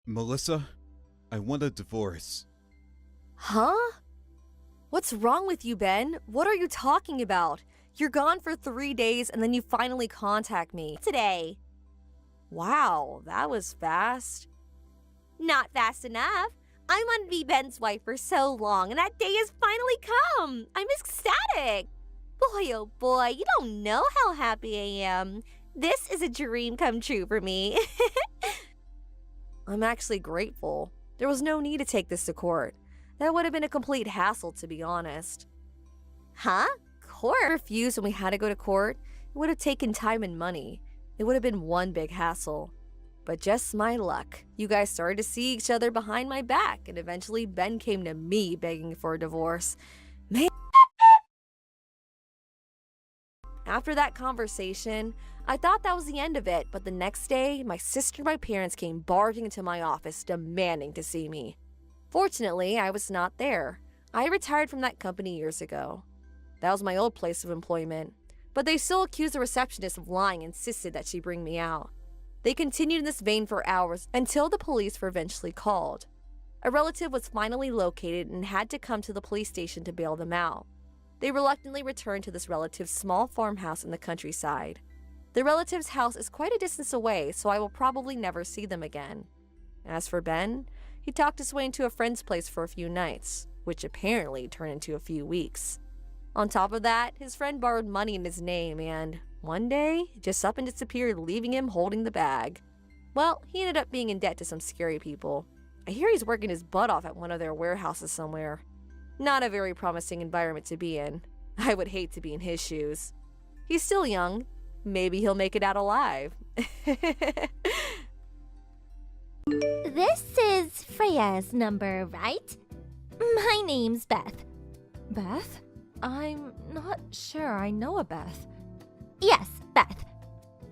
Melissa, I want a divorce. Huh? What's wrong with you, Ben? What are you talking about? You're gone for 3 days and then you finally contact me today. Wow, that was fast. Not fast enough. I wanted to be Ben's wife for so long and that day has finally come. I'm ecstatic. Boy, oh boy, you don't know how happy I am. This is a dream come true for me. I'm actually grateful. There was no need to take this to court. That would have been a complete hassle, to be honest. Huh? Court? I refused when we had to go to court. It would have taken time and money. It would have been one big hassle. But just my luck. You guys started to see each other behind my back, and eventually Ben came to me begging for a divorce. Man. After that conversation, I thought that was the end of it, but the next day, my sister and my parents came barging into my office demanding to see me. Fortunately, I was not there. I retired from that company years ago. That was my old place of employment. But they still accused the receptionist of lying and insisted that she bring me out. They continued in this vein for hours until the police were eventually called. A relative was finally located and had to come to the police station to bail them out. They reluctantly returned to this relative's small farmhouse in the countryside. The relative's house is quite a distance away, so I will probably never see them again. As for Ben, he talked his way into a friend's place for a few nights, which apparently turned into a few weeks. On top of that, his friend borrowed money in his name and, one day, just up and disappeared, leaving him holding the bag. Well, he ended up being in debt to some scary people. I hear he's working his butt off at one of their warehouses somewhere. Not a very promising environment to be in. I would hate to be in his shoes. He's still young. Maybe he'll make it out alive. This is Freya's number, right? My name's Beth. Beth? I'm not sure I know a Beth. Yes, Beth.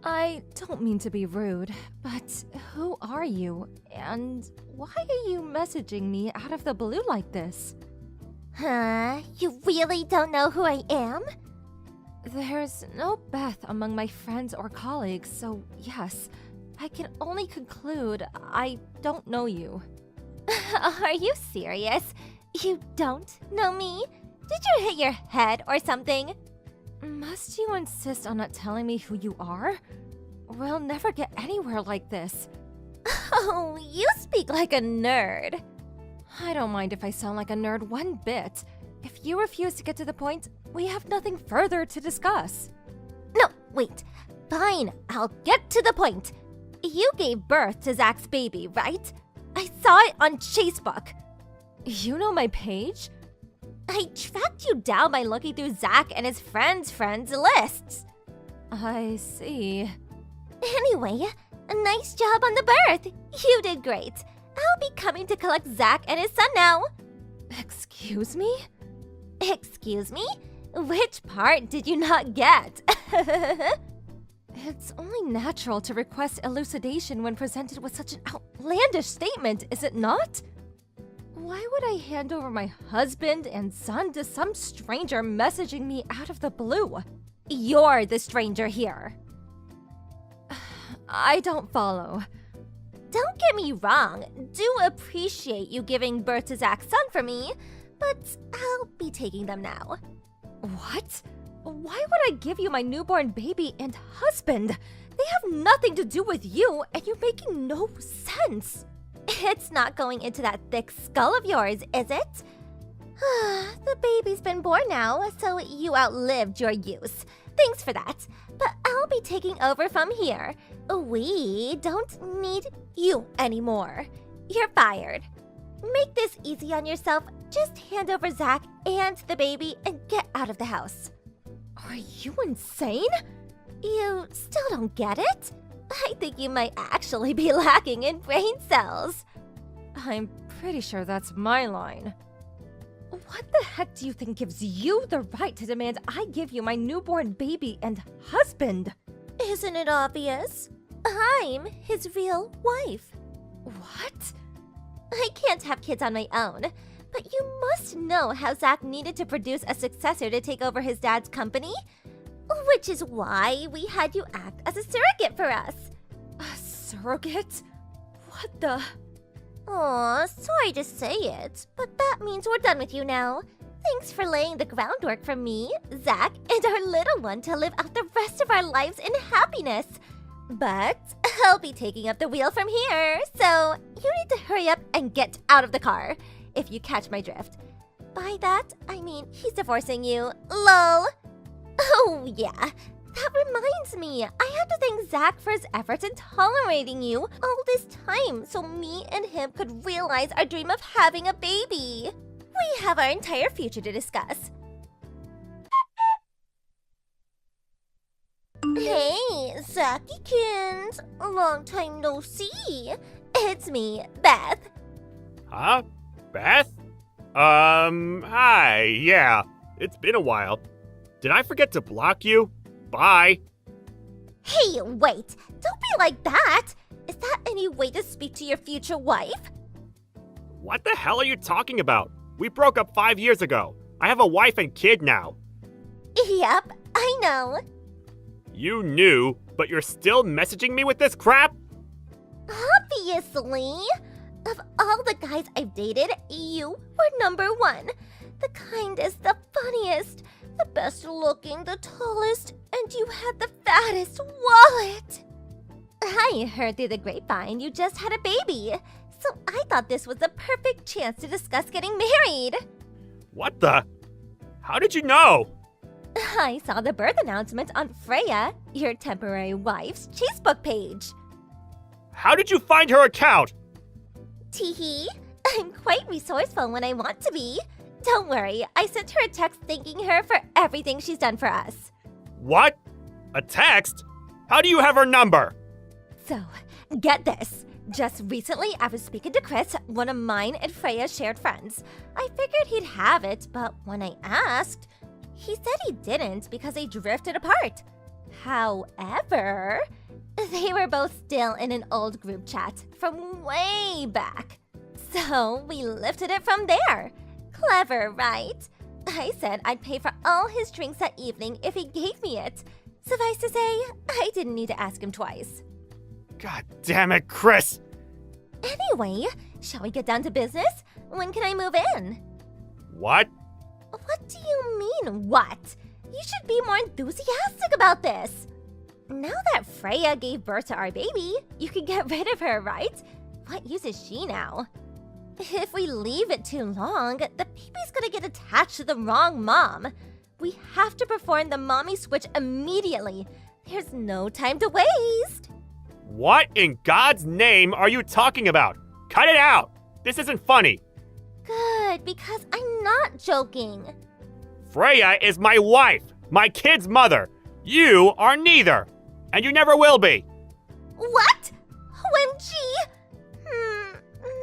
I don't mean to be rude, but who are you? And why are you messaging me out of the blue like this? Huh? You really don't know who I am? There's no Beth among my friends or colleagues, so yes, I can only conclude I don't know you. Are you serious? You don't know me? Did you hit your head or something? Must you insist on not telling me who you are? We'll never get anywhere like this. Oh, you speak like a nerd. I don't mind if I sound like a nerd one bit. If you refuse to get to the point, we have nothing further to discuss. No, wait. Fine, I'll get to the point. You gave birth to Zach's baby, right? I saw it on Facebook. You know my page? I tracked you down by looking through Zach and his friends' lists. I see. Anyway, a nice job on the birth. You did great. I'll be coming to collect Zach and his son now. Excuse me? Excuse me? Which part did you not get? It's only natural to request elucidation when presented with such an outlandish statement, is it not? Why would I hand over my husband and son to some stranger messaging me out of the blue? You're the stranger here. I don't follow. Don't get me wrong, do appreciate you giving birth to Zach's son for me, but I'll be taking them now. What? Why would I give you my newborn baby and husband? They have nothing to do with you, and you're making no sense. It's not going into that thick skull of yours, is it? The baby's been born now, so you outlived your use. Thanks for that, but I'll be taking over from here. We don't need you anymore. You're fired. Make this easy on yourself. Just hand over Zach and the baby and get out of the house. Are you insane? You still don't get it? I think you might actually be lacking in brain cells. I'm pretty sure that's my line. What the heck do you think gives you the right to demand I give you my newborn baby and husband? Isn't it obvious? I'm his real wife. What? I can't have kids on my own, but you must know how Zach needed to produce a successor to take over his dad's company. Which is why we had you act as a surrogate for us. A surrogate? What the? Aw, sorry to say it, but that means we're done with you now. Thanks for laying the groundwork for me, Zach, and our little one to live out the rest of our lives in happiness. But I'll be taking up the wheel from here, so you need to hurry up and get out of the car, if you catch my drift. By that, I mean he's divorcing you. LOL. Oh, yeah. That reminds me, I have to thank Zach for his efforts in tolerating you all this time so me and him could realize our dream of having a baby. We have our entire future to discuss. Hey, Zachy-kins. Long time no see. It's me, Beth. Huh? Beth? Hi, yeah. It's been a while. Did I forget to block you? Bye. Hey, wait. Don't be like that. Is that any way to speak to your future wife? What the hell are you talking about? We broke up 5 years ago. I have a wife and kid now. Yep, I know. You knew, but you're still messaging me with this crap? Obviously. Of all the guys I've dated, you were number one. The kindest, the funniest, the best looking, the tallest, and you had the fattest wallet. I heard through the grapevine you just had a baby, so I thought this was the perfect chance to discuss getting married. What the? How did you know? I saw the birth announcement on Freya, your temporary wife's Facebook page. How did you find her account? Teehee, I'm quite resourceful when I want to be. Don't worry, I sent her a text thanking her for everything she's done for us. What? A text? How do you have her number? So, get this. Just recently, I was speaking to Chris, one of mine and Freya's shared friends. I figured he'd have it, but when I asked, he said he didn't because they drifted apart. However, they were both still in an old group chat from way back. So, we lifted it from there. Clever, right? I said I'd pay for all his drinks that evening if he gave me it. Suffice to say, I didn't need to ask him twice. God damn it, Chris! Anyway, shall we get down to business? When can I move in? What? What do you mean, what? You should be more enthusiastic about this. Now that Freya gave birth to our baby, you can get rid of her, right? What use is she now? If we leave it too long, the baby's gonna get attached to the wrong mom. We have to perform the mommy switch immediately. There's no time to waste. What in God's name are you talking about? Cut it out! This isn't funny. Good, because I'm not joking. Freya is my wife, my kid's mother. You are neither. And you never will be. What? OMG!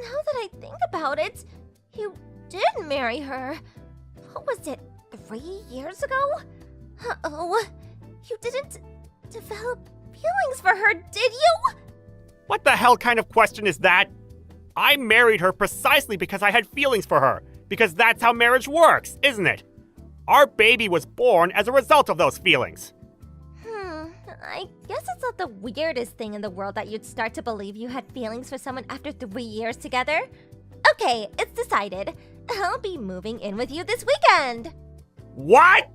Now that I think about it, you did marry her. What was it, 3 years ago? Uh-oh. You didn't develop feelings for her, did you? What the hell kind of question is that? I married her precisely because I had feelings for her. Because that's how marriage works, isn't it? Our baby was born as a result of those feelings. I guess it's not the weirdest thing in the world that you'd start to believe you had feelings for someone after 3 years together. Okay, it's decided. I'll be moving in with you this weekend. What?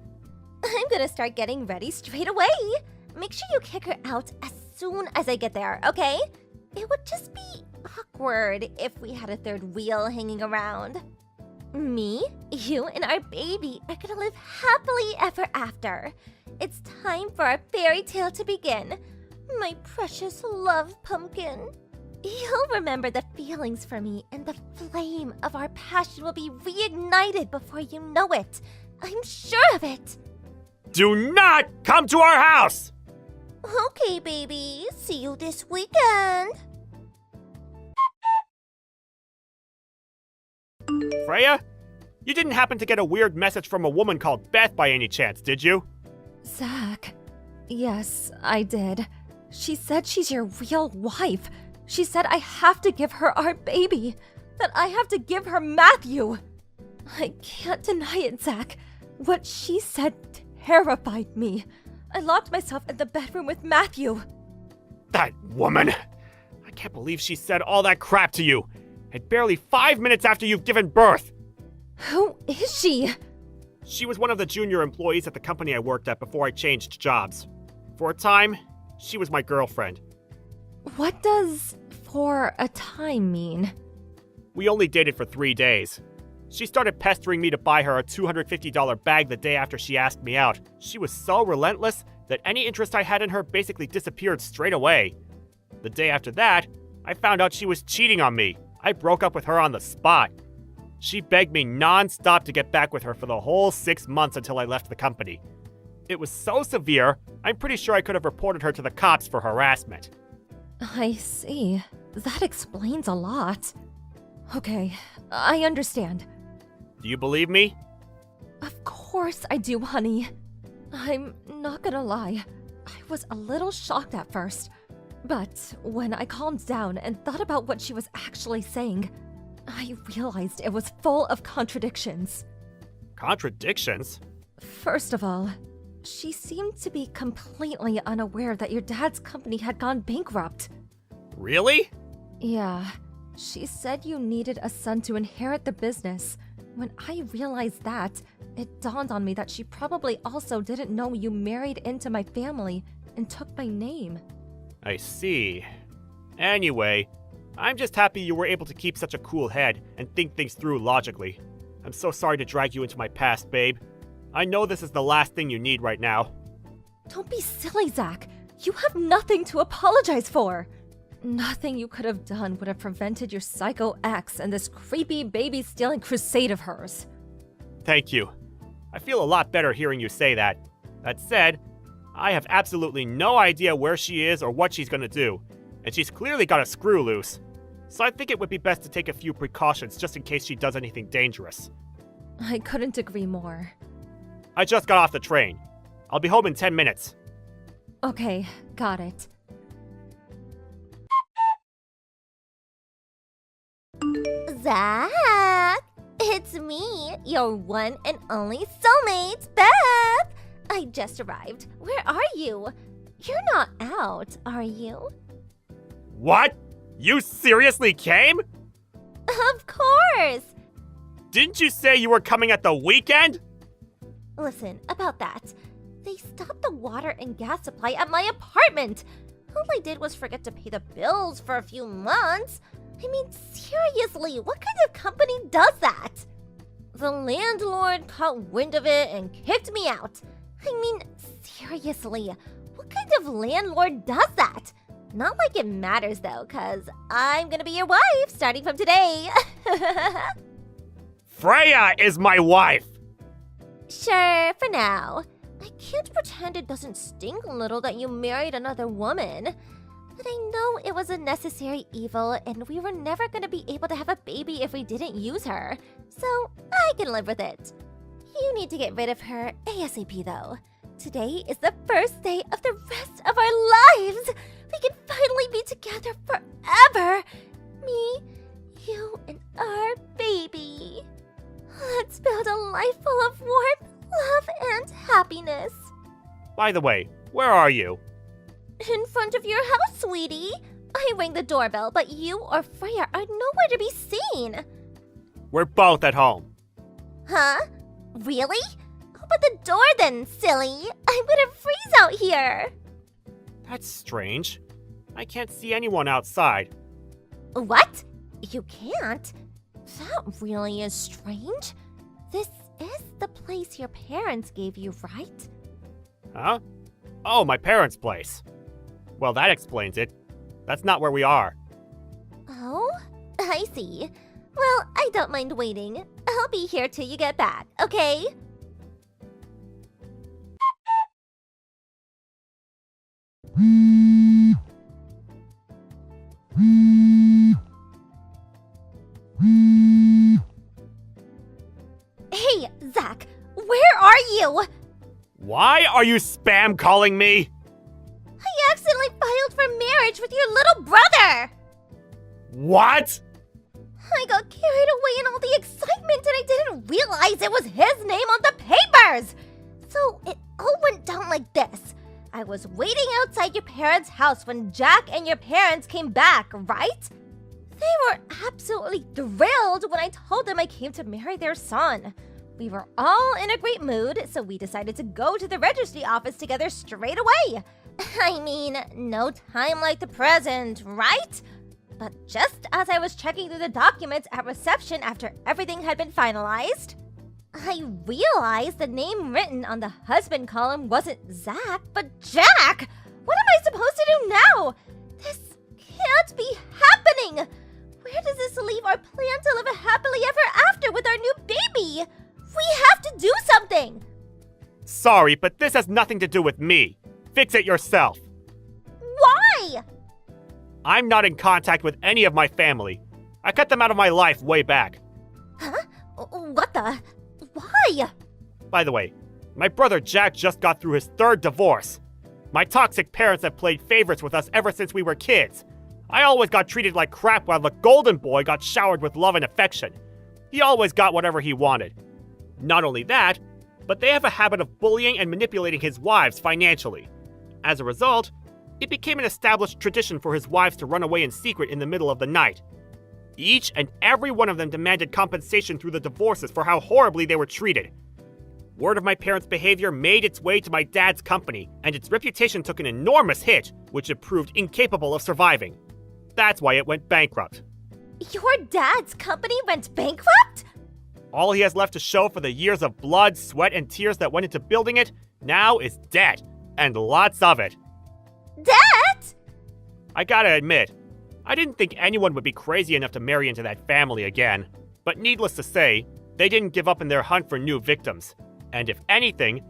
I'm gonna start getting ready straight away. Make sure you kick her out as soon as I get there, okay? It would just be awkward if we had a third wheel hanging around. Me, you, and our baby are gonna live happily ever after. It's time for our fairy tale to begin. My precious love pumpkin. You'll remember the feelings for me, and the flame of our passion will be reignited before you know it. I'm sure of it. Do not come to our house! Okay, baby. See you this weekend. Freya? You didn't happen to get a weird message from a woman called Beth by any chance, did you? Zach. Yes, I did. She said she's your real wife. She said I have to give her our baby. That I have to give her Matthew. I can't deny it, Zach. What she said terrified me. I locked myself in the bedroom with Matthew. That woman! I can't believe she said all that crap to you. And barely 5 minutes after you've given birth! Who is she? She was one of the junior employees at the company I worked at before I changed jobs. For a time, she was my girlfriend. What does "for a time" mean? We only dated for 3 days. She started pestering me to buy her a $250 bag the day after she asked me out. She was so relentless that any interest I had in her basically disappeared straight away. The day after that, I found out she was cheating on me. I broke up with her on the spot. She begged me non-stop to get back with her for the whole 6 months until I left the company. It was so severe, I'm pretty sure I could have reported her to the cops for harassment. I see. That explains a lot. Okay, I understand. Do you believe me? Of course I do, honey. I'm not gonna lie. I was a little shocked at first. But when I calmed down and thought about what she was actually saying, I realized it was full of contradictions. Contradictions? First of all, she seemed to be completely unaware that your dad's company had gone bankrupt. Really? Yeah, she said you needed a son to inherit the business. When I realized that, it dawned on me that she probably also didn't know you married into my family and took my name. I see. Anyway, I'm just happy you were able to keep such a cool head and think things through logically. I'm so sorry to drag you into my past, babe. I know this is the last thing you need right now. Don't be silly, Zach. You have nothing to apologize for. Nothing you could have done would have prevented your psycho ex and this creepy baby-stealing crusade of hers. Thank you. I feel a lot better hearing you say that. That said, I have absolutely no idea where she is or what she's gonna do, and she's clearly got a screw loose. So I think it would be best to take a few precautions just in case she does anything dangerous. I couldn't agree more. I just got off the train. I'll be home in 10 minutes. Okay, got it. Zach! It's me, your one and only soulmate, Beth! I just arrived. Where are you? You're not out, are you? What? You seriously came? Of course! Didn't you say you were coming at the weekend? Listen, about that. They stopped the water and gas supply at my apartment. All I did was forget to pay the bills for a few months. I mean, seriously, what kind of company does that? The landlord caught wind of it and kicked me out. I mean, seriously, what kind of landlord does that? Not like it matters though, cause I'm gonna be your wife starting from today. Freya is my wife! Sure, for now. I can't pretend it doesn't stink a little that you married another woman. But I know it was a necessary evil, and we were never gonna be able to have a baby if we didn't use her. So, I can live with it. You need to get rid of her ASAP though. Today is the first day of the rest of our lives! We can finally be together forever! Me, you, and our baby. Let's build a life full of warmth, love, and happiness. By the way, where are you? In front of your house, sweetie. I rang the doorbell, but you or Freya are nowhere to be seen. We're both at home. Huh? Really? Open the door then, silly. I'm gonna freeze out here. That's strange. I can't see anyone outside. What? You can't? That really is strange. This is the place your parents gave you, right? Huh? Oh, my parents' place. Well, that explains it. That's not where we are. Oh, I see. Well, I don't mind waiting. I'll be here till you get back, okay? Hey, Zach, where are you? Why are you spam calling me? I accidentally filed for marriage with your little brother! What? I got carried away in all the excitement and I didn't realize it was his name on the papers! So it all went down like this. I was waiting outside your parents' house when Jack and your parents came back, right? They were absolutely thrilled when I told them I came to marry their son. We were all in a great mood, so we decided to go to the registry office together straight away. I mean, no time like the present, right? But just as I was checking through the documents at reception after everything had been finalized, I realized the name written on the husband column wasn't Zach, but Jack! What am I supposed to do now? This can't be happening! Where does this leave our plan to live a happily ever after with our new baby? We have to do something! Sorry, but this has nothing to do with me. Fix it yourself. Why? I'm not in contact with any of my family. I cut them out of my life way back. Huh? What the? Why? By the way, my brother Jack just got through his third divorce. My toxic parents have played favorites with us ever since we were kids. I always got treated like crap while the golden boy got showered with love and affection. He always got whatever he wanted. Not only that, but they have a habit of bullying and manipulating his wives financially. As a result, it became an established tradition for his wives to run away in secret in the middle of the night. Each and every one of them demanded compensation through the divorces for how horribly they were treated. Word of my parents' behavior made its way to my dad's company, and its reputation took an enormous hit, which it proved incapable of surviving. That's why it went bankrupt. Your dad's company went bankrupt? All he has left to show for the years of blood, sweat, and tears that went into building it now is debt, and lots of it. Debt? I gotta admit, I didn't think anyone would be crazy enough to marry into that family again. But needless to say, they didn't give up in their hunt for new victims. And if anything,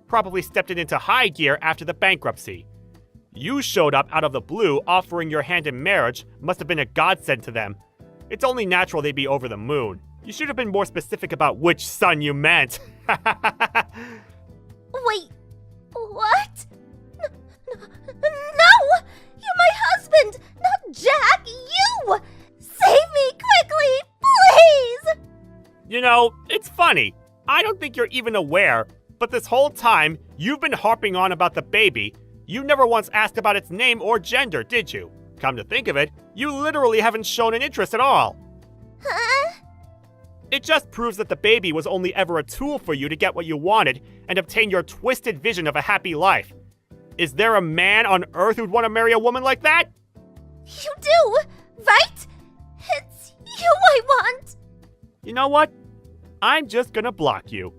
probably stepped it into high gear after the bankruptcy. You showed up out of the blue offering your hand in marriage must have been a godsend to them. It's only natural they'd be over the moon. You should have been more specific about which son you meant. Wait, what? No! You're my husband, not Jack! You! Save me quickly, please! You know, it's funny. I don't think you're even aware, but this whole time, you've been harping on about the baby. You never once asked about its name or gender, did you? Come to think of it, you literally haven't shown an interest at all. Huh? It just proves that the baby was only ever a tool for you to get what you wanted and obtain your twisted vision of a happy life. Is there a man on earth who'd want to marry a woman like that? You do, right? It's you I want! You know what? I'm just gonna block you.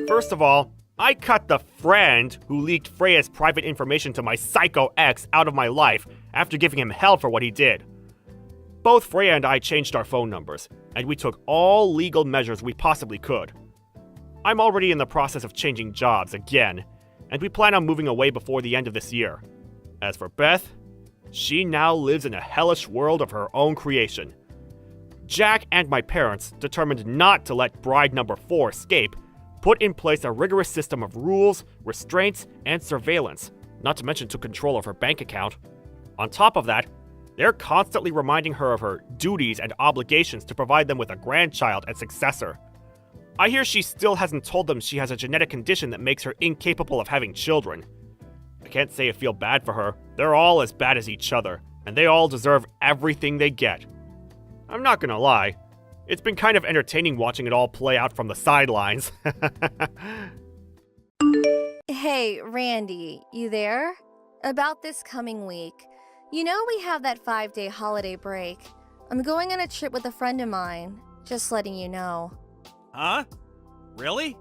First of all, I cut the friend who leaked Freya's private information to my psycho ex out of my life after giving him hell for what he did. Both Freya and I changed our phone numbers, and we took all legal measures we possibly could. I'm already in the process of changing jobs again, and we plan on moving away before the end of this year. As for Beth, she now lives in a hellish world of her own creation. Jack and my parents, determined not to let bride number 4 escape, put in place a rigorous system of rules, restraints, and surveillance, not to mention took control of her bank account. On top of that, they're constantly reminding her of her duties and obligations to provide them with a grandchild and successor. I hear she still hasn't told them she has a genetic condition that makes her incapable of having children. I can't say I feel bad for her. They're all as bad as each other, and they all deserve everything they get. I'm not gonna lie, it's been kind of entertaining watching it all play out from the sidelines. Hey, Randy, you there? About this coming week. You know we have that 5-day holiday break. I'm going on a trip with a friend of mine. Just letting you know. Huh? Really?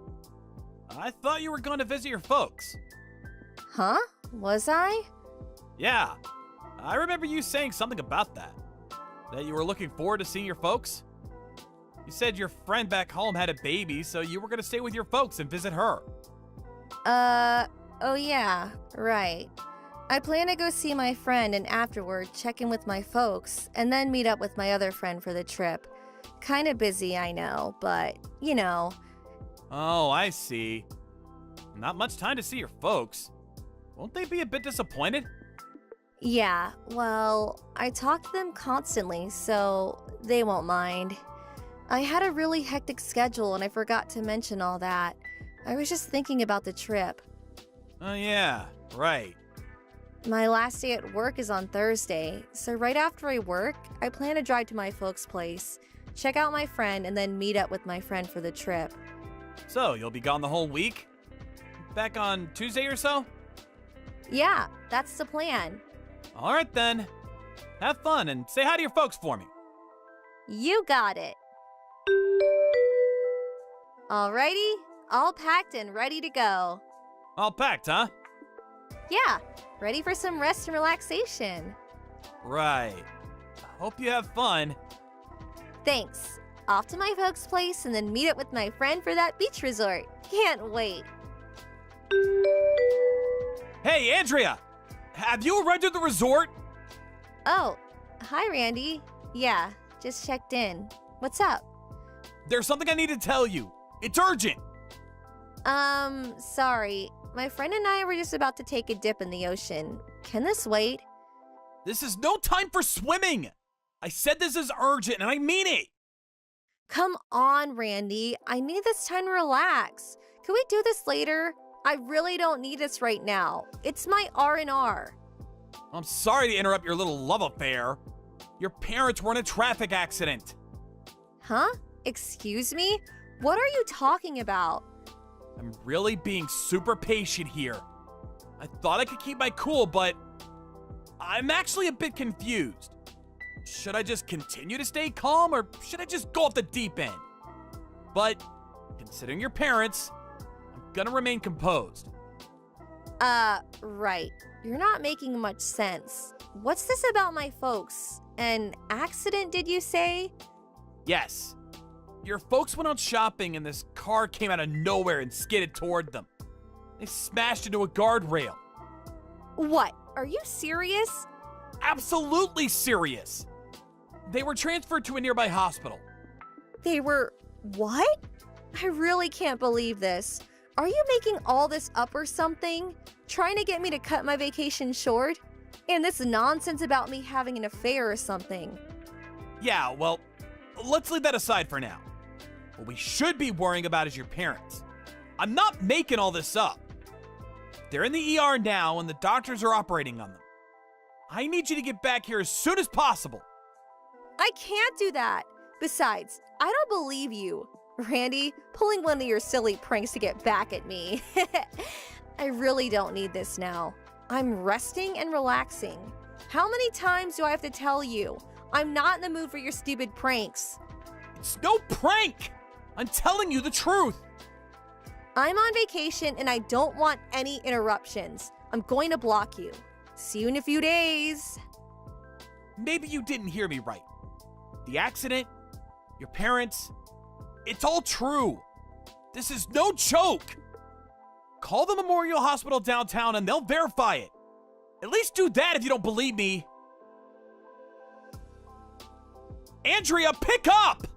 I thought you were going to visit your folks. Huh? Was I? Yeah. I remember you saying something about that. That you were looking forward to seeing your folks. You said your friend back home had a baby, so you were going to stay with your folks and visit her. Oh yeah, right. I plan to go see my friend and afterward check in with my folks and then meet up with my other friend for the trip. Kinda busy, I know, but, you know. Oh, I see. Not much time to see your folks. Won't they be a bit disappointed? Yeah, well, I talk to them constantly, so they won't mind. I had a really hectic schedule and I forgot to mention all that. I was just thinking about the trip. Oh yeah, right. My last day at work is on Thursday, so right after I work, I plan to drive to my folks' place, check out my friend, and then meet up with my friend for the trip. So, you'll be gone the whole week? Back on Tuesday or so? Yeah, that's the plan. All right then. Have fun and say hi to your folks for me. You got it. Alrighty, all packed and ready to go. All packed, huh? Yeah, ready for some rest and relaxation. Right. Hope you have fun. Thanks. Off to my folks' place and then meet up with my friend for that beach resort. Can't wait. Hey, Andrea! Have you arrived at the resort? Oh, hi, Randy. Yeah, just checked in. What's up? There's something I need to tell you. It's urgent. Sorry. My friend and I were just about to take a dip in the ocean. Can this wait? This is no time for swimming. I said this is urgent and I mean it. Come on, Randy. I need this time to relax. Can we do this later? I really don't need this right now. It's my R&R. I'm sorry to interrupt your little love affair. Your parents were in a traffic accident. Huh? Excuse me? What are you talking about? I'm really being super patient here. I thought I could keep my cool, but I'm actually a bit confused. Should I just continue to stay calm or should I just go off the deep end? But considering your parents, I'm gonna remain composed. Right. You're not making much sense. What's this about my folks? An accident, did you say? Yes. Your folks went out shopping and this car came out of nowhere and skidded toward them. They smashed into a guardrail. What? Are you serious? Absolutely serious. They were transferred to a nearby hospital. They were. What? I really can't believe this. Are you making all this up or something? Trying to get me to cut my vacation short? And this nonsense about me having an affair or something. Yeah, well, let's leave that aside for now. What we should be worrying about is your parents. I'm not making all this up. They're in the ER now and the doctors are operating on them. I need you to get back here as soon as possible. I can't do that. Besides, I don't believe you. Randy, pulling one of your silly pranks to get back at me. I really don't need this now. I'm resting and relaxing. How many times do I have to tell you? I'm not in the mood for your stupid pranks. It's no prank! I'm telling you the truth. I'm on vacation and I don't want any interruptions. I'm going to block you. See you in a few days. Maybe you didn't hear me right. The accident, your parents, it's all true. This is no joke. Call the Memorial Hospital downtown and they'll verify it. At least do that if you don't believe me. Andrea, pick up!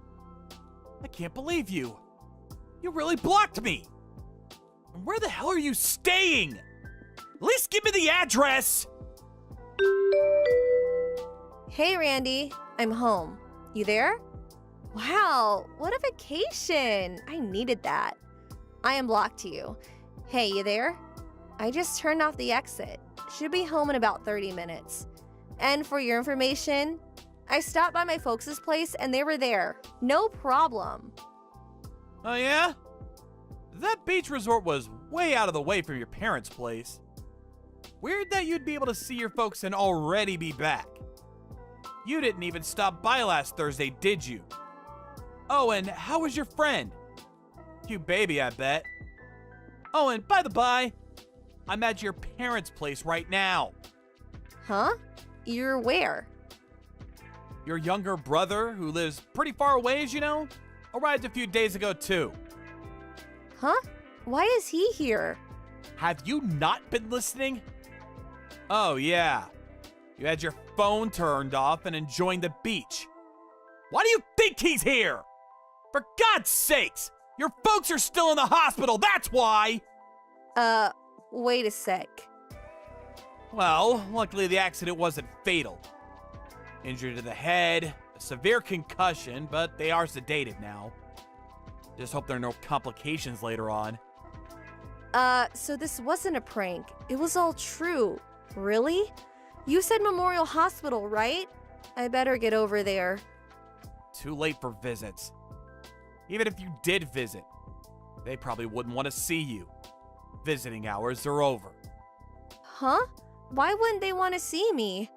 I can't believe you. You really blocked me. And where the hell are you staying? At least give me the address. Hey, Randy. I'm home. You there? Wow, what a vacation. I needed that. I unblocked you. Hey, you there? I just turned off the exit. Should be home in about 30 minutes. And for your information, I stopped by my folks' place and they were there. No problem. Oh yeah? That beach resort was way out of the way from your parents' place. Weird that you'd be able to see your folks and already be back. You didn't even stop by last Thursday, did you? Oh, and how was your friend? Cute baby, I bet. Oh, and by the by, I'm at your parents' place right now. Huh? You're where? Your younger brother, who lives pretty far away, as you know, arrived a few days ago, too. Huh? Why is he here? Have you not been listening? Oh, yeah. You had your phone turned off and enjoying the beach. Why do you think he's here? For God's sakes! Your folks are still in the hospital, that's why! Wait a sec. Well, luckily the accident wasn't fatal. Injury to the head, a severe concussion, but they are sedated now. Just hope there are no complications later on. So this wasn't a prank. It was all true. Really? You said Memorial Hospital, right? I better get over there. Too late for visits. Even if you did visit, they probably wouldn't want to see you. Visiting hours are over. Huh? Why wouldn't they want to see me?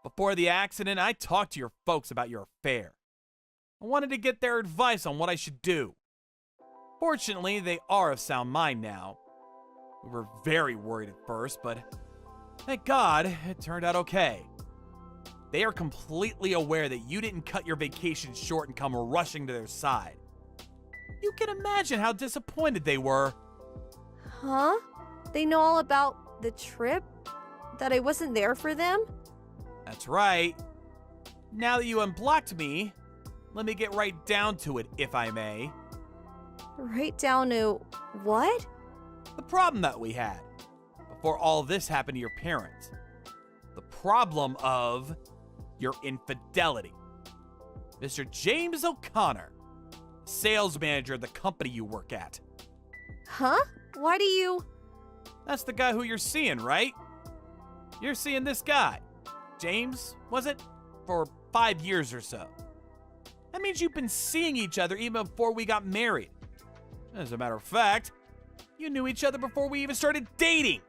Before the accident, I talked to your folks about your affair. I wanted to get their advice on what I should do. Fortunately, they are of sound mind now. We were very worried at first, but thank God it turned out okay. They are completely aware that you didn't cut your vacation short and come rushing to their side. You can imagine how disappointed they were. Huh? They know all about the trip? That I wasn't there for them? That's right. Now that you unblocked me, let me get right down to it, if I may. Right down to what? The problem that we had before all this happened to your parents. The problem of your infidelity. Mr. James O'Connor, sales manager of the company you work at. Huh? Why do you... That's the guy who you're seeing, right? You're seeing this guy, James, was it? For 5 years or so. That means you've been seeing each other even before we got married. As a matter of fact, you knew each other before we even started dating.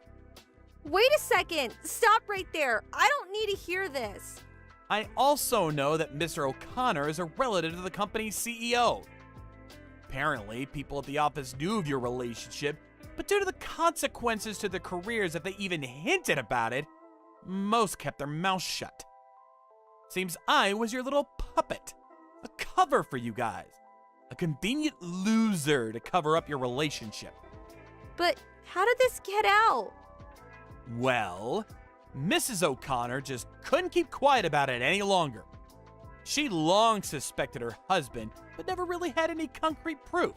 Wait a second! Stop right there! I don't need to hear this! I also know that Mr. O'Connor is a relative of the company's CEO. Apparently, people at the office knew of your relationship, but due to the consequences to their careers if they even hinted about it, most kept their mouths shut. Seems I was your little puppet, a cover for you guys, a convenient loser to cover up your relationship. But how did this get out? Well, Mrs. O'Connor just couldn't keep quiet about it any longer. She long suspected her husband, but never really had any concrete proof.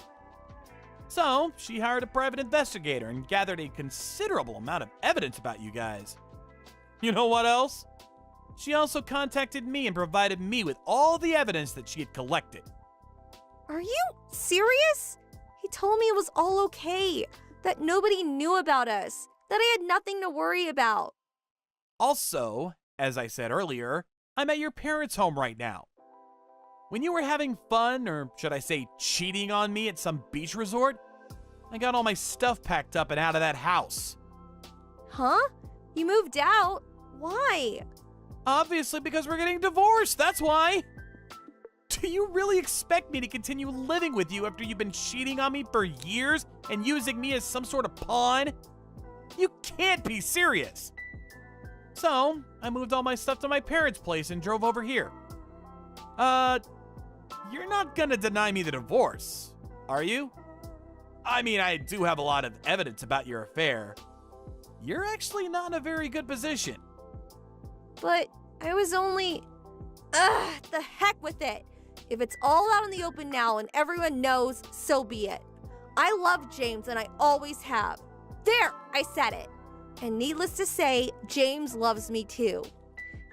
So, she hired a private investigator and gathered a considerable amount of evidence about you guys. You know what else? She also contacted me and provided me with all the evidence that she had collected. Are you serious? He told me it was all okay, that nobody knew about us, that I had nothing to worry about. Also, as I said earlier, I'm at your parents' home right now. When you were having fun, or should I say cheating on me at some beach resort, I got all my stuff packed up and out of that house. Huh? You moved out? Why? Obviously because we're getting divorced, that's why. Do you really expect me to continue living with you after you've been cheating on me for years and using me as some sort of pawn? You can't be serious. So, I moved all my stuff to my parents' place and drove over here. You're not gonna deny me the divorce, are you? I mean, I do have a lot of evidence about your affair. You're actually not in a very good position. But I was only... Ugh, the heck with it. If it's all out in the open now and everyone knows, so be it. I love James and I always have. There, I said it. And needless to say, James loves me too.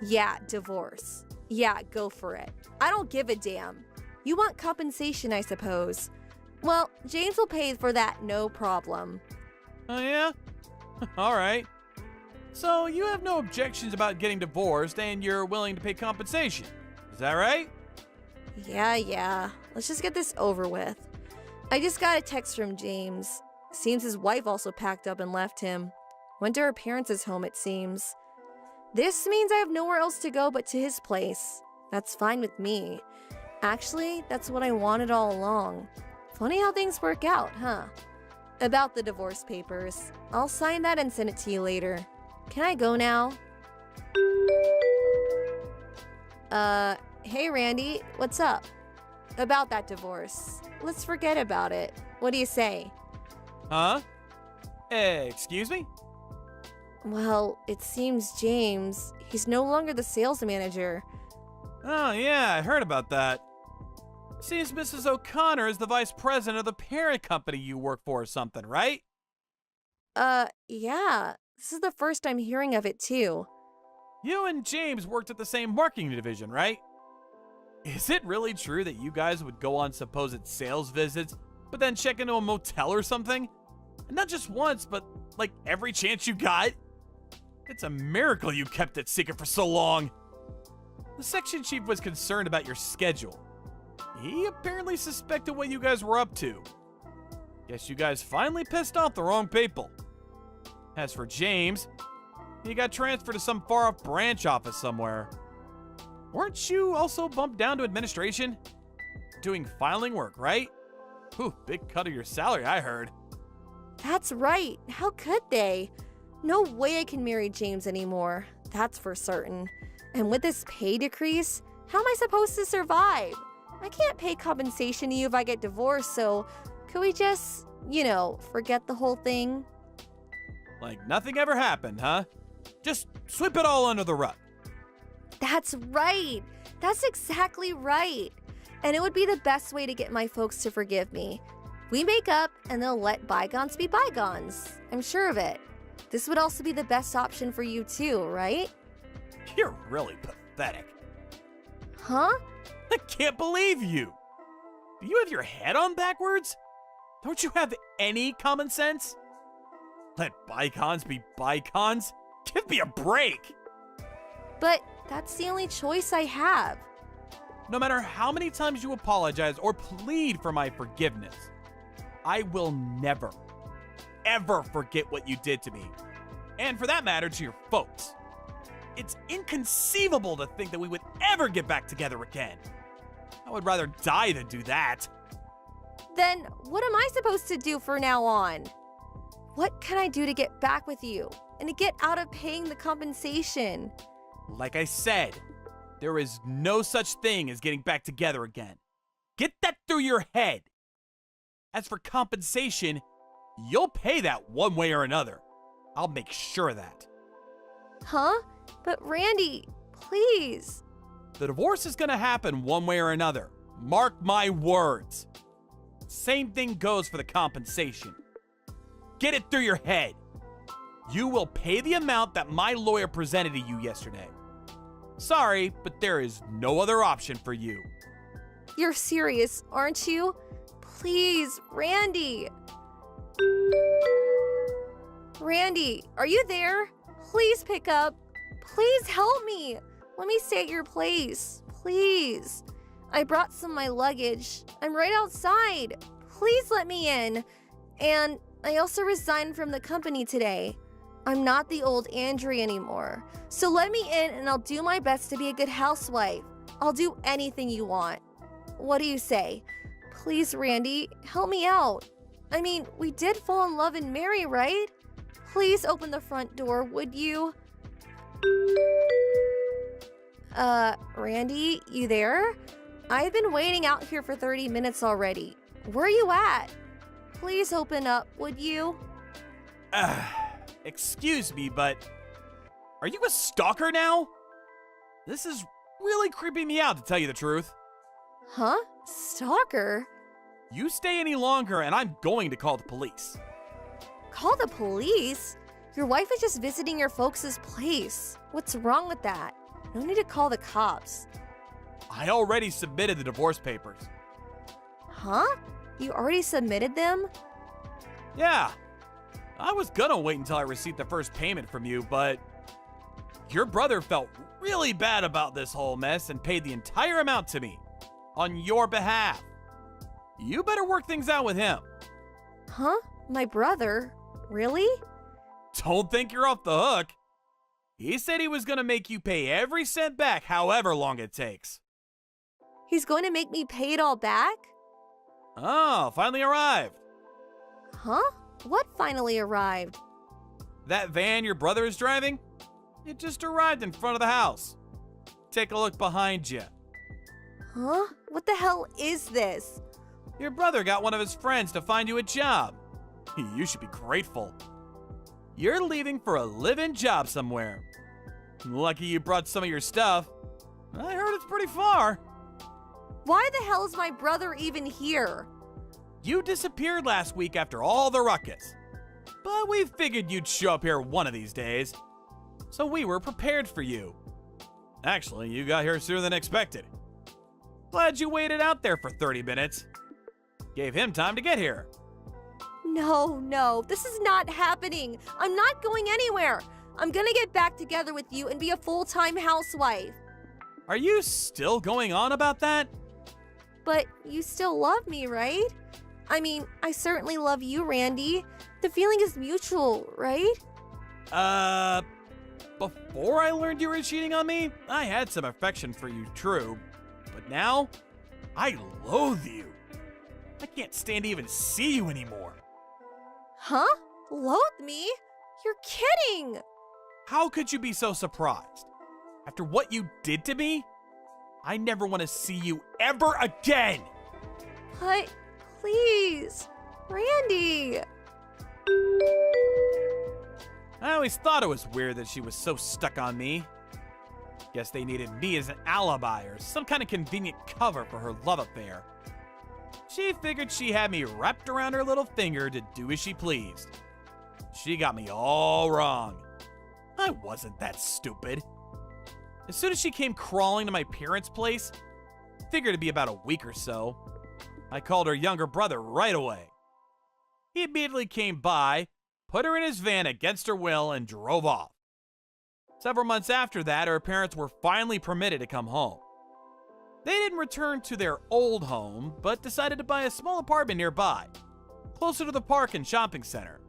Yeah, divorce. Yeah, go for it. I don't give a damn. You want compensation, I suppose. Well, James will pay for that, no problem. Oh yeah? Alright. So you have no objections about getting divorced and you're willing to pay compensation. Is that right? Yeah. Let's just get this over with. I just got a text from James. Seems his wife also packed up and left him. Went to her parents' home, it seems. This means I have nowhere else to go but to his place. That's fine with me. Actually, that's what I wanted all along. Funny how things work out, huh? About the divorce papers. I'll sign that and send it to you later. Can I go now? Hey Randy, what's up? About that divorce. Let's forget about it. What do you say? Huh? Excuse me? Well, it seems James, he's no longer the sales manager. Oh yeah, I heard about that. Seems Mrs. O'Connor is the vice president of the parent company you work for or something, right? Yeah. This is the first I'm hearing of it too. You and James worked at the same marketing division, right? Is it really true that you guys would go on supposed sales visits, but then check into a motel or something? And not just once, but like every chance you got? It's a miracle you kept it secret for so long. The section chief was concerned about your schedule. He apparently suspected what you guys were up to. Guess you guys finally pissed off the wrong people. As for James, he got transferred to some far-off branch office somewhere. Weren't you also bumped down to administration? Doing filing work, right? Whew, big cut of your salary, I heard. That's right. How could they? No way I can marry James anymore. That's for certain. And with this pay decrease, how am I supposed to survive? I can't pay compensation to you if I get divorced, so could we just, forget the whole thing? Like nothing ever happened, huh? Just sweep it all under the rug. That's right. That's exactly right. And it would be the best way to get my folks to forgive me. We make up and they'll let bygones be bygones. I'm sure of it. This would also be the best option for you too, right? You're really pathetic. Huh? I can't believe you. Do you have your head on backwards? Don't you have any common sense? Let bygones be bygones? Give me a break. But that's the only choice I have. No matter how many times you apologize or plead for my forgiveness, I will never, ever forget what you did to me. And for that matter, to your folks. It's inconceivable to think that we would ever get back together again. I would rather die than do that. Then what am I supposed to do from now on? What can I do to get back with you and to get out of paying the compensation? Like I said, there is no such thing as getting back together again. Get that through your head. As for compensation, you'll pay that one way or another. I'll make sure of that. Huh? But Randy, please. The divorce is gonna happen one way or another. Mark my words. Same thing goes for the compensation. Get it through your head. You will pay the amount that my lawyer presented to you yesterday. Sorry, but there is no other option for you. You're serious, aren't you? Please, Randy. Randy, are you there? Please pick up. Please help me. Let me stay at your place. Please. I brought some of my luggage. I'm right outside. Please let me in. And I also resigned from the company today. I'm not the old Andrea anymore. So let me in and I'll do my best to be a good housewife. I'll do anything you want. What do you say? Please, Randy, help me out. I mean, we did fall in love and marry, right? Please open the front door, would you? Randy, you there? I've been waiting out here for 30 minutes already. Where are you at? Please open up, would you? Excuse me, but are you a stalker now? This is really creeping me out, to tell you the truth. Huh? Stalker? You stay any longer and I'm going to call the police. Call the police? Your wife is just visiting your folks' place. What's wrong with that? No need to call the cops. I already submitted the divorce papers. Huh? You already submitted them? Yeah. I was gonna wait until I received the first payment from you, but your brother felt really bad about this whole mess and paid the entire amount to me on your behalf. You better work things out with him. Huh? My brother? Really? Don't think you're off the hook. He said he was gonna make you pay every cent back, however long it takes. He's going to make me pay it all back? Oh, finally arrived. Huh? What finally arrived? That van your brother is driving? It just arrived in front of the house. Take a look behind you. Huh? What the hell is this? Your brother got one of his friends to find you a job. You should be grateful. You're leaving for a live-in job somewhere. Lucky you brought some of your stuff. I heard it's pretty far. Why the hell is my brother even here? You disappeared last week after all the ruckus. But we figured you'd show up here one of these days. So we were prepared for you. Actually, you got here sooner than expected. Glad you waited out there for 30 minutes. Gave him time to get here. No, this is not happening. I'm not going anywhere. I'm gonna get back together with you and be a full-time housewife. Are you still going on about that? But you still love me, right? I mean, I certainly love you, Randy. The feeling is mutual, right? Before I learned you were cheating on me, I had some affection for you, true. But now, I loathe you. I can't stand to even see you anymore. Huh? Loathe me? You're kidding! How could you be so surprised? After what you did to me, I never want to see you ever again! But, please, Randy. I always thought it was weird that she was so stuck on me. Guess they needed me as an alibi or some kind of convenient cover for her love affair. She figured she had me wrapped around her little finger to do as she pleased. She got me all wrong. I wasn't that stupid. As soon as she came crawling to my parents' place, figured it'd be about a week or so, I called her younger brother right away. He immediately came by, put her in his van against her will, and drove off. Several months after that, her parents were finally permitted to come home. They didn't return to their old home, but decided to buy a small apartment nearby, closer to the park and shopping center.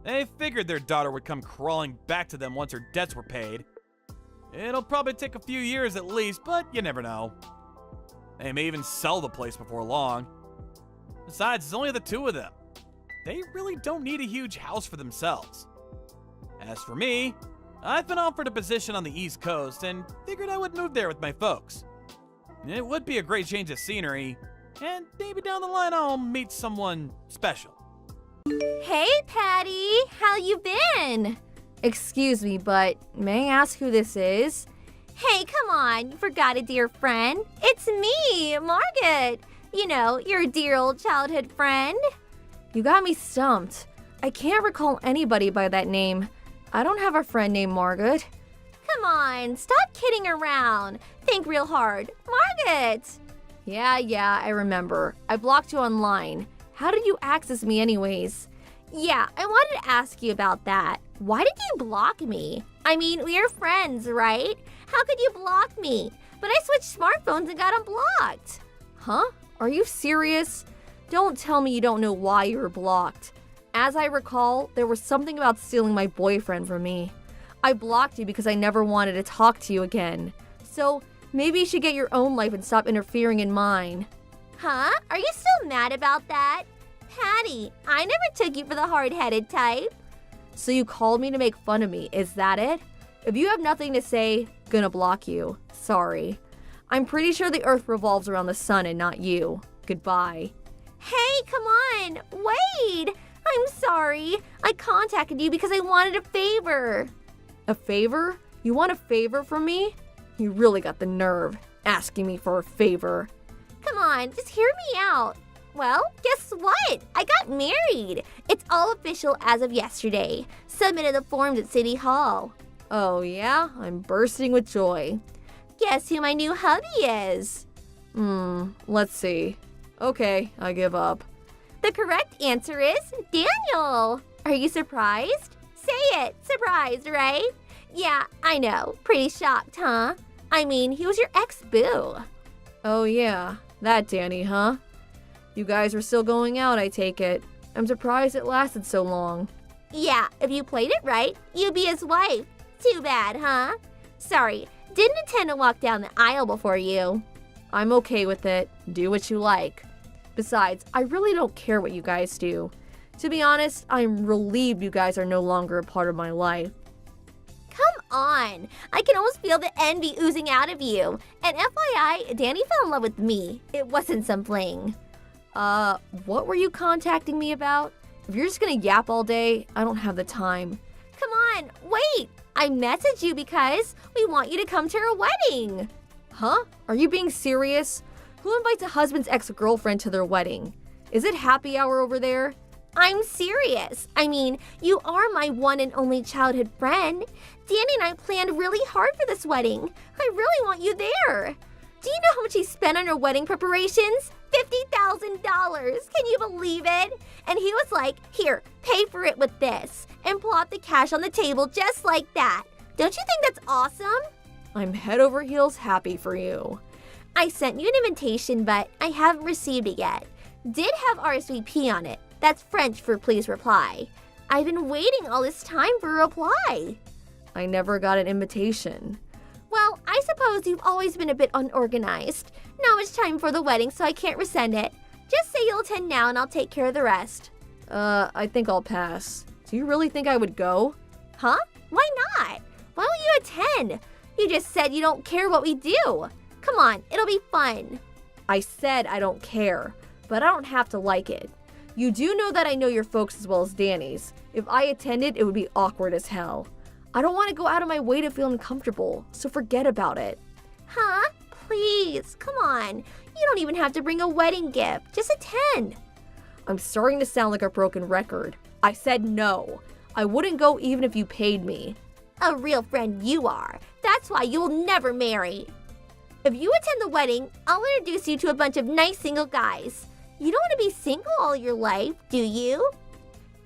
They figured their daughter would come crawling back to them once her debts were paid. It'll probably take a few years at least, but you never know. They may even sell the place before long. Besides, it's only the two of them. They really don't need a huge house for themselves. As for me, I've been offered a position on the East Coast and figured I would move there with my folks. It would be a great change of scenery, and maybe down the line I'll meet someone special. Hey, Patty, how you been? Excuse me, but may I ask who this is? Hey, come on, you forgot a dear friend. It's me, Margaret. You know, your dear old childhood friend. You got me stumped. I can't recall anybody by that name. I don't have a friend named Margaret. Come on, stop kidding around. Think real hard. Margaret! Yeah, I remember. I blocked you online. How did you access me anyways? Yeah, I wanted to ask you about that. Why did you block me? I mean, we are friends, right? How could you block me? But I switched smartphones and got unblocked. Huh? Are you serious? Don't tell me you don't know why you were blocked. As I recall, there was something about stealing my boyfriend from me. I blocked you because I never wanted to talk to you again. So maybe you should get your own life and stop interfering in mine. Huh? Are you still mad about that? Patty, I never took you for the hard-headed type. So you called me to make fun of me, is that it? If you have nothing to say, gonna block you. Sorry. I'm pretty sure the earth revolves around the sun and not you. Goodbye. Hey, come on, wait! I'm sorry. I contacted you because I wanted a favor. A favor? You want a favor from me? You really got the nerve, asking me for a favor. Come on, just hear me out. Well, guess what? I got married. It's all official as of yesterday. Submitted the forms at City Hall. Oh yeah? I'm bursting with joy. Guess who my new hubby is? Let's see. Okay, I give up. The correct answer is Daniel. Are you surprised? Say it. Surprised, right? Yeah, I know. Pretty shocked, huh? I mean, he was your ex-boo. Oh yeah, that Danny, huh? You guys were still going out, I take it. I'm surprised it lasted so long. Yeah, if you played it right, you'd be his wife. Too bad, huh? Sorry, didn't intend to walk down the aisle before you. I'm okay with it. Do what you like. Besides, I really don't care what you guys do. To be honest, I'm relieved you guys are no longer a part of my life. Come on. I can almost feel the envy oozing out of you. And FYI, Danny fell in love with me. It wasn't some fling. What were you contacting me about? If you're just gonna yap all day, I don't have the time. Come on, wait. I messaged you because we want you to come to our wedding. Huh? Are you being serious? Who invites a husband's ex-girlfriend to their wedding? Is it happy hour over there? I'm serious. I mean, you are my one and only childhood friend. Danny and I planned really hard for this wedding. I really want you there. Do you know how much he spent on our wedding preparations? $50,000. Can you believe it? And he was like, here, pay for it with this. And plop the cash on the table just like that. Don't you think that's awesome? I'm head over heels happy for you. I sent you an invitation, but I haven't received it yet. Did have RSVP on it. That's French for please reply. I've been waiting all this time for a reply. I never got an invitation. Well, I suppose you've always been a bit unorganized. Not much time for the wedding, so I can't resend it. Just say you'll attend now and I'll take care of the rest. I think I'll pass. Do you really think I would go? Huh? Why not? Why won't you attend? You just said you don't care what we do. Come on, it'll be fun. I said I don't care, but I don't have to like it. You do know that I know your folks as well as Danny's. If I attended, it would be awkward as hell. I don't want to go out of my way to feel uncomfortable, so forget about it. Huh? Please, come on. You don't even have to bring a wedding gift. Just attend. I'm starting to sound like a broken record. I said no. I wouldn't go even if you paid me. A real friend you are. That's why you'll never marry. If you attend the wedding, I'll introduce you to a bunch of nice single guys. You don't want to be single all your life, do you?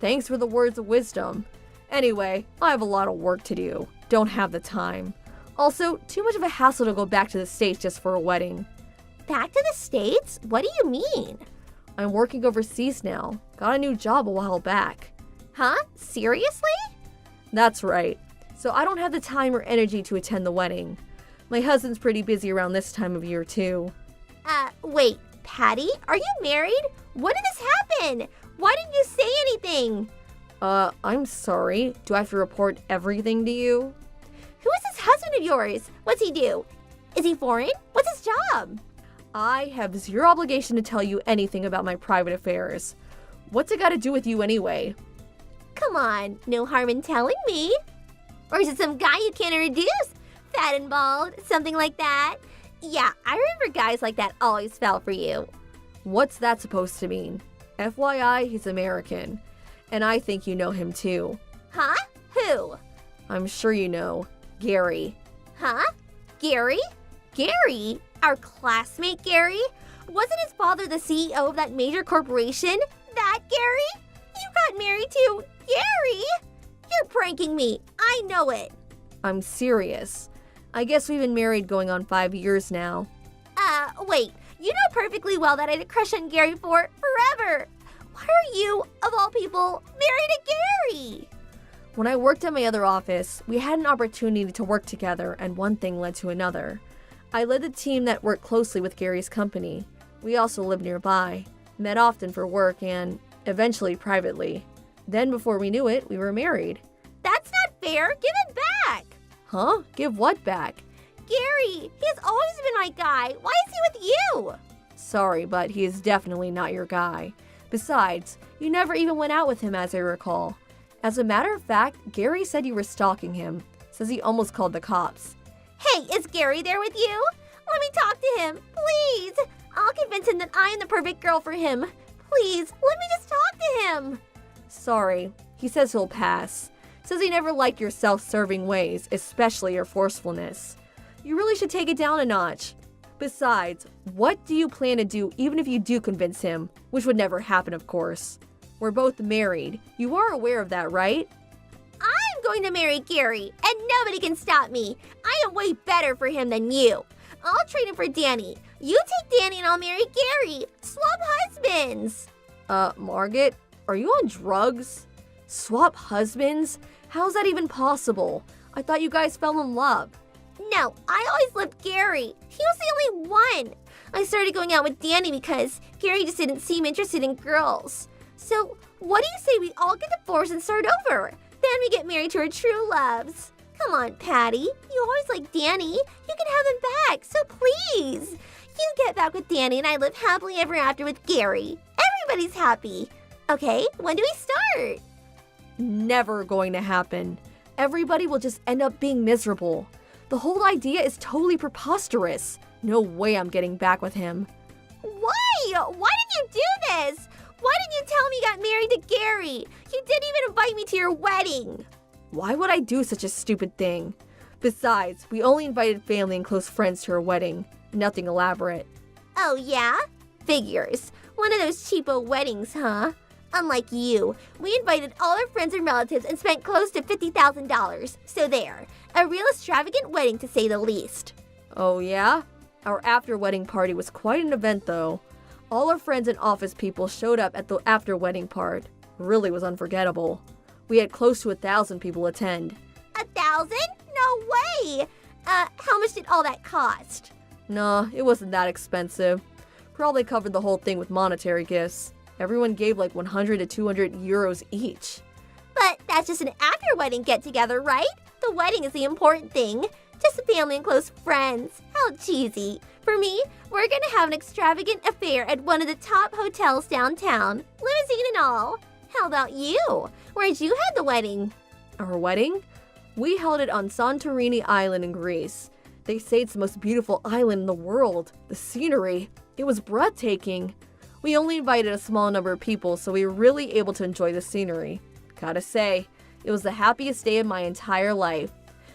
Thanks for the words of wisdom. Anyway, I have a lot of work to do. Don't have the time. Also, too much of a hassle to go back to the States just for a wedding. Back to the States? What do you mean? I'm working overseas now. Got a new job a while back. Huh? Seriously? That's right. So I don't have the time or energy to attend the wedding. My husband's pretty busy around this time of year too. Wait, Patty? Are you married? When did this happen? Why didn't you say anything? I'm sorry. Do I have to report everything to you? Who is this husband of yours? What's he do? Is he foreign? What's his job? I have zero obligation to tell you anything about my private affairs. What's it got to do with you anyway? Come on, no harm in telling me. Or is it some guy you can't introduce? Fat and bald, something like that? Yeah, I remember guys like that always fell for you. What's that supposed to mean? FYI, he's American. And I think you know him too. Huh? Who? I'm sure you know. Gary. Huh? Gary? Gary? Our classmate Gary? Wasn't his father the CEO of that major corporation? That Gary? You got married to Gary? You're pranking me. I know it. I'm serious. I guess we've been married going on 5 years now. Wait. You know perfectly well that I had a crush on Gary for forever. Why are you, of all people, married to Gary? When I worked at my other office, we had an opportunity to work together, and one thing led to another. I led the team that worked closely with Gary's company. We also lived nearby, met often for work, and eventually privately. Then, before we knew it, we were married. That's not fair. Give it back. Huh? Give what back? Gary, he has always been my guy. Why is he with you? Sorry, but he is definitely not your guy. Besides, you never even went out with him, as I recall. As a matter of fact, Gary said you were stalking him. Says he almost called the cops. Hey, is Gary there with you? Let me talk to him, please. I'll convince him that I am the perfect girl for him. Please, let me just talk to him. Sorry, he says he'll pass. Says he never liked your self-serving ways, especially your forcefulness. You really should take it down a notch. Besides, what do you plan to do even if you do convince him? Which would never happen, of course. We're both married. You are aware of that, right? I'm going to marry Gary, and nobody can stop me. I am way better for him than you. I'll trade him for Danny. You take Danny and I'll marry Gary. Swap husbands. Margaret, are you on drugs? Swap husbands? How's that even possible? I thought you guys fell in love. No, I always loved Gary. He was the only one. I started going out with Danny because Gary just didn't seem interested in girls. So, what do you say we all get divorced and start over? Then we get married to our true loves. Come on, Patty. You always liked Danny. You can have him back, so please. You get back with Danny and I live happily ever after with Gary. Everybody's happy. Okay, when do we start? Never going to happen. Everybody will just end up being miserable. The whole idea is totally preposterous. No way I'm getting back with him. Why? Why did you do this? Why didn't you tell me you got married to Gary? You didn't even invite me to your wedding. Why would I do such a stupid thing? Besides, we only invited family and close friends to our wedding. Nothing elaborate. Oh, yeah? Figures. One of those cheapo weddings, huh? Unlike you, we invited all our friends and relatives and spent close to $50,000. So there, a real extravagant wedding to say the least. Oh yeah? Our after-wedding party was quite an event though. All our friends and office people showed up at the after-wedding part. Really was unforgettable. We had close to 1,000 people attend. 1,000? No way! How much did all that cost? Nah, it wasn't that expensive. Probably covered the whole thing with monetary gifts. Everyone gave like 100 to 200 euros each. But that's just an after-wedding get-together, right? The wedding is the important thing. Just family and close friends. How cheesy. For me, we're gonna have an extravagant affair at one of the top hotels downtown. Limousine and all. How about you? Where'd you have the wedding? Our wedding? We held it on Santorini Island in Greece. They say it's the most beautiful island in the world. The scenery, it was breathtaking. We only invited a small number of people, so we were really able to enjoy the scenery. Gotta say, it was the happiest day of my entire life.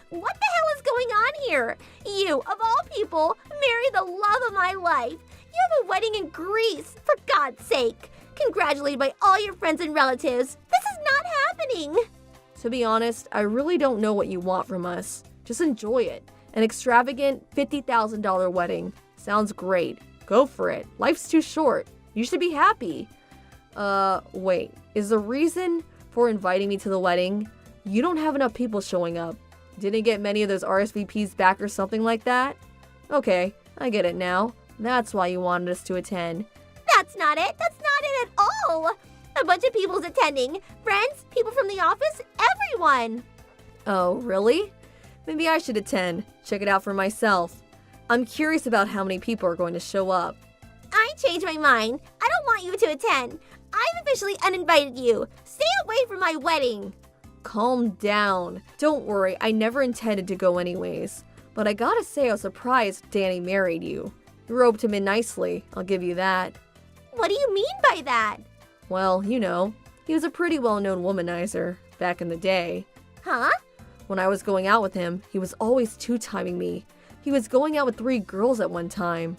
What the hell is going on here? You, of all people, married the love of my life. You have a wedding in Greece, for God's sake. Congratulated by all your friends and relatives. This is not happening. To be honest, I really don't know what you want from us. Just enjoy it. An extravagant $50,000 wedding. Sounds great. Go for it. Life's too short. You should be happy. Wait. Is the reason for inviting me to the wedding you don't have enough people showing up? Didn't get many of those RSVPs back or something like that? Okay, I get it now. That's why you wanted us to attend. That's not it. That's not it at all. A bunch of people's attending. Friends, people from the office, everyone. Oh, really? Maybe I should attend. Check it out for myself. I'm curious about how many people are going to show up. I changed my mind. I don't want you to attend. I've officially uninvited you. Stay away from my wedding. Calm down. Don't worry, I never intended to go anyways. But I gotta say I was surprised Danny married you. You roped him in nicely, I'll give you that. What do you mean by that? Well, you know, he was a pretty well-known womanizer back in the day. Huh? When I was going out with him, he was always two-timing me. He was going out with 3 girls at one time.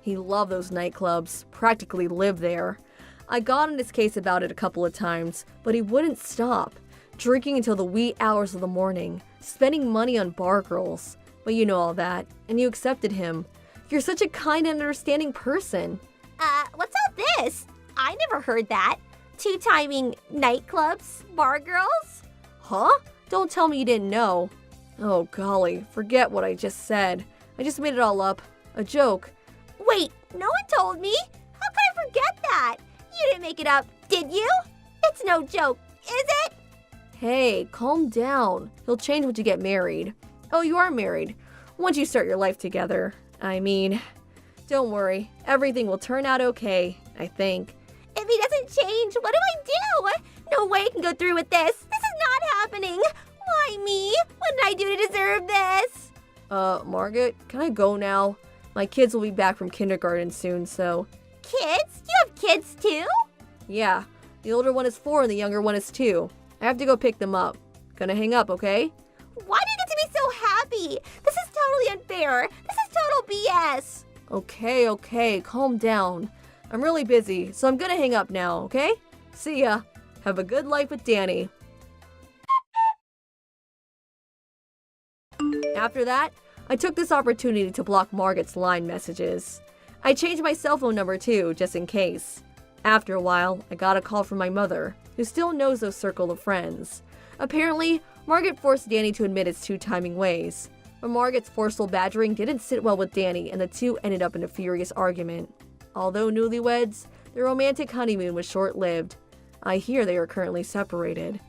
He loved those nightclubs, practically lived there. I got in his case about it a couple of times, but he wouldn't stop. Drinking until the wee hours of the morning, spending money on bar girls. But you know all that, and you accepted him. You're such a kind and understanding person. What's all this? I never heard that. Two-timing nightclubs, bar girls? Huh? Don't tell me you didn't know. Oh golly, forget what I just said. I just made it all up. A joke. Wait, no one told me. How could I forget that? You didn't make it up, did you? It's no joke, is it? Hey, calm down. He'll change once you get married. Oh, you are married. Once you start your life together. I mean, don't worry. Everything will turn out okay, I think. If he doesn't change, what do I do? No way I can go through with this. This is not happening. Why me? What did I do to deserve this? Margaret, can I go now? My kids will be back from kindergarten soon, so... Kids? You have kids too? Yeah, the older one is 4 and the younger one is 2. I have to go pick them up. Gonna hang up, okay? Why do you get to be so happy? This is totally unfair. This is total BS. Okay, calm down. I'm really busy, so I'm gonna hang up now, okay? See ya. Have a good life with Danny. After that, I took this opportunity to block Margaret's line messages. I changed my cell phone number too, just in case. After a while, I got a call from my mother, who still knows those circle of friends. Apparently, Margaret forced Danny to admit his two-timing ways. But Margaret's forceful badgering didn't sit well with Danny, and the two ended up in a furious argument. Although newlyweds, their romantic honeymoon was short-lived. I hear they are currently separated.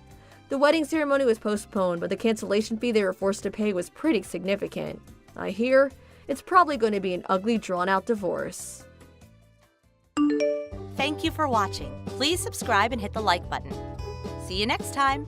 The wedding ceremony was postponed, but the cancellation fee they were forced to pay was pretty significant. I hear it's probably going to be an ugly, drawn-out divorce. Thank you for watching. Please subscribe and hit the like button. See you next time.